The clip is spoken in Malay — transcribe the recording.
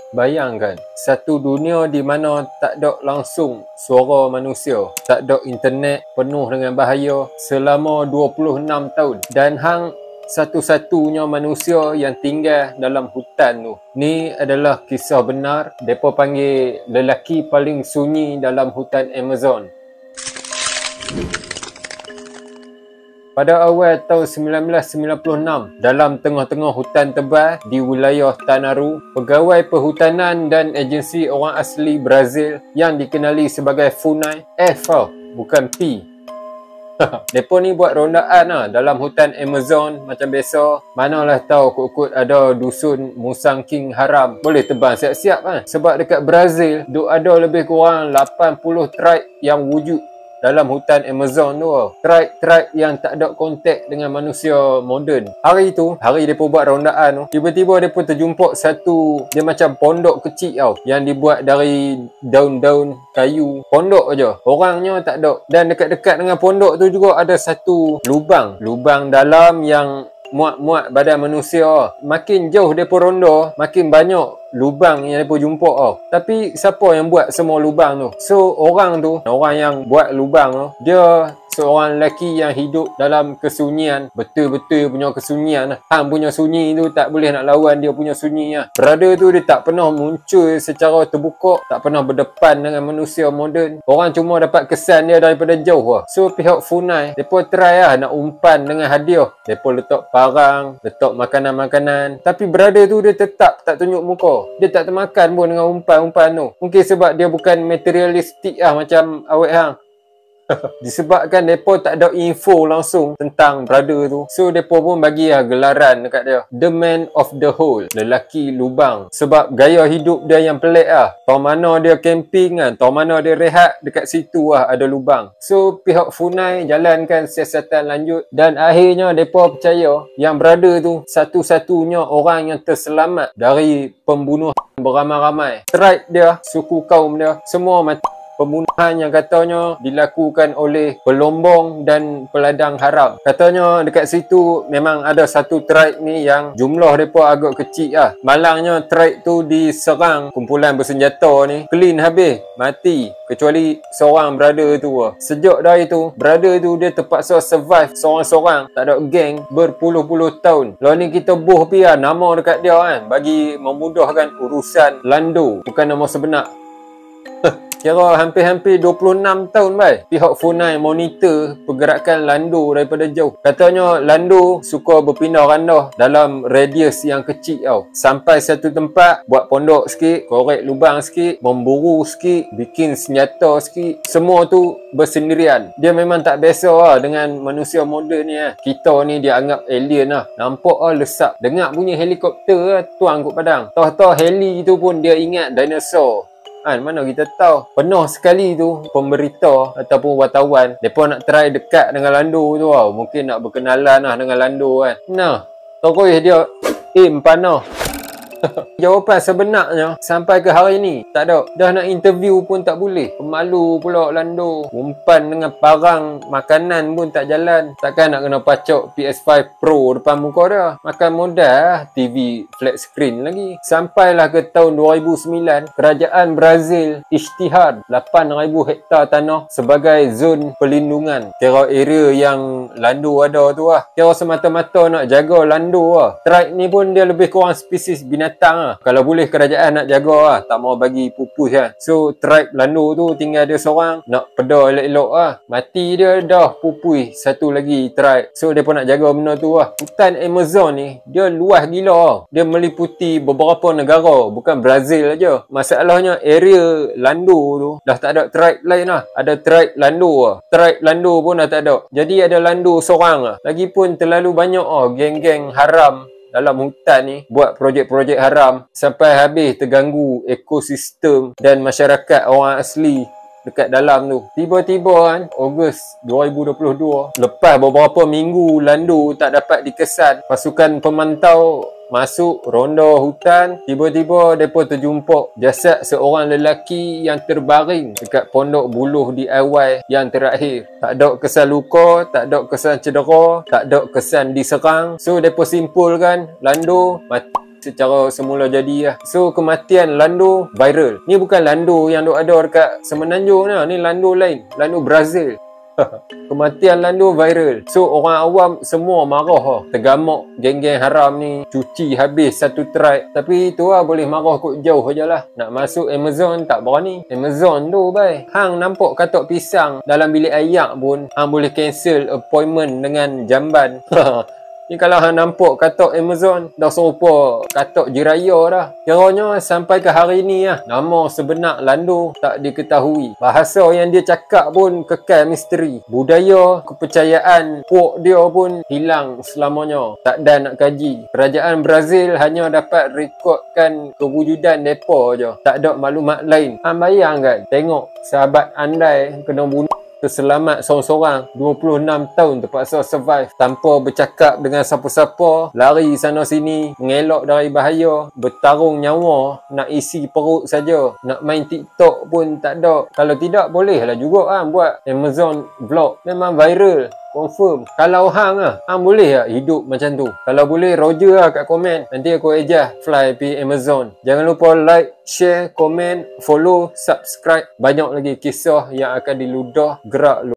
Bayangkan, satu dunia di mana tak ada langsung suara manusia, tak ada internet, penuh dengan bahaya selama 26 tahun. Dan hang satu-satunya manusia yang tinggal dalam hutan tu. Ni adalah kisah benar. Depa panggil lelaki paling sunyi dalam hutan Amazon. Pada awal tahun 1996, dalam tengah-tengah hutan tebal di wilayah Tanaru, pegawai perhutanan dan agensi orang asli Brazil yang dikenali sebagai FUNAI, F bukan P. Mereka ni buat rondaan dalam hutan Amazon macam biasa. Manalah tahu kot-kot ada dusun musang king haram. Boleh terbang siap-siap kan. Sebab dekat Brazil, ada lebih kurang 80 tribe yang wujud dalam hutan Amazon tu. Tribe yang tak ada kontak dengan manusia moden. Hari mereka buat rondaan tu, tiba-tiba mereka terjumpa satu, dia macam pondok kecil tau, yang dibuat dari daun-daun kayu. Pondok aja, orangnya tak ada. Dan dekat-dekat dengan pondok tu juga ada satu lubang dalam yang muat-muat badan manusia. Makin jauh mereka ronda, makin banyak lubang yang mereka jumpa Tapi siapa yang buat semua lubang tu? So orang yang buat lubang tu, dia seorang lelaki yang hidup dalam kesunyian. Betul-betul punya kesunyian. Hang punya sunyi tu tak boleh nak lawan dia punya sunyi lah. Brother tu dia tak pernah muncul secara terbuka, tak pernah berdepan dengan manusia moden. Orang cuma dapat kesan dia daripada jauh lah. So pihak FUNAI, mereka try lah nak umpan dengan hadiah. Mereka letak parang, letak makanan-makanan. Tapi brother tu dia tetap tak tunjuk muka. Dia tak termakan pun dengan umpan-umpan tu. Mungkin sebab dia bukan materialistik lah macam awet hang. Disebabkan mereka tak ada info langsung tentang brother tu. So mereka pun bagi gelaran dekat dia, The Man of the Hole, lelaki lubang. Sebab gaya hidup dia yang pelik lah. Tahu mana dia camping kan, tahu mana dia rehat, dekat situ ada lubang. So pihak FUNAI jalankan siasatan lanjut. Dan akhirnya mereka percaya yang brother tu satu-satunya orang yang terselamat dari pembunuhan beramai-ramai. Tribe dia, suku kaum dia, semua mati. Pembunuhan yang katanya dilakukan oleh pelombong dan peladang haram. Katanya dekat situ memang ada satu tribe ni yang jumlah mereka agak kecil lah. Malangnya tribe tu diserang kumpulan bersenjata ni, clean habis, mati. Kecuali seorang brother tu. Sejak dari tu, brother tu dia terpaksa survive seorang-seorang, tak ada geng, berpuluh-puluh tahun. Lalu ni kita buh nama dekat dia kan, bagi memudahkan urusan Lando, bukan nama sebenar. Kira hampir-hampir 26 tahun pihak FUNAI monitor pergerakan Lando daripada jauh. Katanya Lando suka berpindah randah dalam radius yang kecil tau. Sampai satu tempat, buat pondok sikit, korek lubang sikit, memburu sikit, bikin senjata sikit. Semua tu bersendirian. Dia memang tak biasa dengan manusia moden ni Kita ni dia anggap alien lah. Nampak lesap. Dengar bunyi helikopter tuang kot padang. Tahu-tahu heli tu pun dia ingat dinosaur. Mana kita tahu. Penuh sekali tu pemberita ataupun wartawan, mereka nak try dekat dengan Lando tu Mungkin nak berkenalan dengan Lando kan. Nah, terus dia panah. Jawapan sebenarnya sampai ke hari ni tak ada. Dah nak interview pun tak boleh. Pemalu pula Lando. Umpan dengan parang makanan pun tak jalan. Takkan nak kena pacok PS5 Pro depan muka dia. Makan modal TV flat screen lagi. Sampailah ke tahun 2009, kerajaan Brazil isytihar 8,000 hektar tanah sebagai zon perlindungan. Kira area yang Lando ada tu Kira semata-mata nak jaga Lando Tribe ni pun dia lebih kurang spesies binatang Kalau boleh kerajaan nak jaga tak mau bagi pupus So tribe Lando tu tinggal dia seorang, nak peda elok-elok Mati dia dah pupus satu lagi tribe. So dia pun nak jaga benda tu Hutan Amazon ni dia luas gila Dia meliputi beberapa negara, bukan Brazil aja. Masalahnya area Lando tu dah tak ada tribe lain Ada tribe Lando Tribe Lando pun dah tak ada. Jadi ada Lando seorang Lagipun terlalu banyak geng-geng haram dalam hutan ni buat projek-projek haram sampai habis terganggu ekosistem dan masyarakat orang asli dekat dalam tu. Tiba-tiba Ogos 2022, lepas beberapa minggu Lando tak dapat dikesan, pasukan pemantau masuk ronda hutan. Tiba-tiba mereka terjumpa jasad seorang lelaki yang terbaring dekat pondok buluh DIY yang terakhir. Tak ada kesan luka, tak ada kesan cedera, tak ada kesan diserang. So mereka simpulkan Lando mati. secara semula jadi lah. So kematian Lando viral. Ni bukan Lando yang duk ada dekat Semenanjung lah. Ni Lando lain, Lando Brazil. Kematian Lando viral. So orang awam semua marah lah. Tergamuk geng-geng haram ni cuci habis satu trike. Tapi tu lah boleh marah kot jauh je lah. Nak masuk Amazon tak berani. Amazon tu bay, hang nampak katok pisang dalam bilik ayak pun hang boleh cancel appointment dengan jamban. Ni kalau hang nampak katok Amazon dah serupa katok Jiraya dah. Kiranya sampai ke hari ni lah, nama sebenar Lando tak diketahui. Bahasa yang dia cakap pun kekal misteri. Budaya, kepercayaan puak dia pun hilang selamanya. Tak ada nak kaji. Kerajaan Brazil hanya dapat rekodkan kewujudan mereka je. Tak ada maklumat lain. Hang bayangkan, tengok sahabat andai kena bunuh terselamat seorang-seorang 26 tahun terpaksa survive tanpa bercakap dengan siapa-siapa, lari sana sini, mengelak dari bahaya, bertarung nyawa, nak isi perut saja, nak main TikTok pun tak ada. Kalau tidak boleh lah juga kan buat Amazon vlog, memang viral confirm. Kalau hang lah, hang boleh tak hidup macam tu? Kalau boleh Roger lah kat komen, nanti aku ejah fly pergi Amazon. Jangan lupa like, share, komen, follow, subscribe. Banyak lagi kisah yang akan diludah. Gerak lu.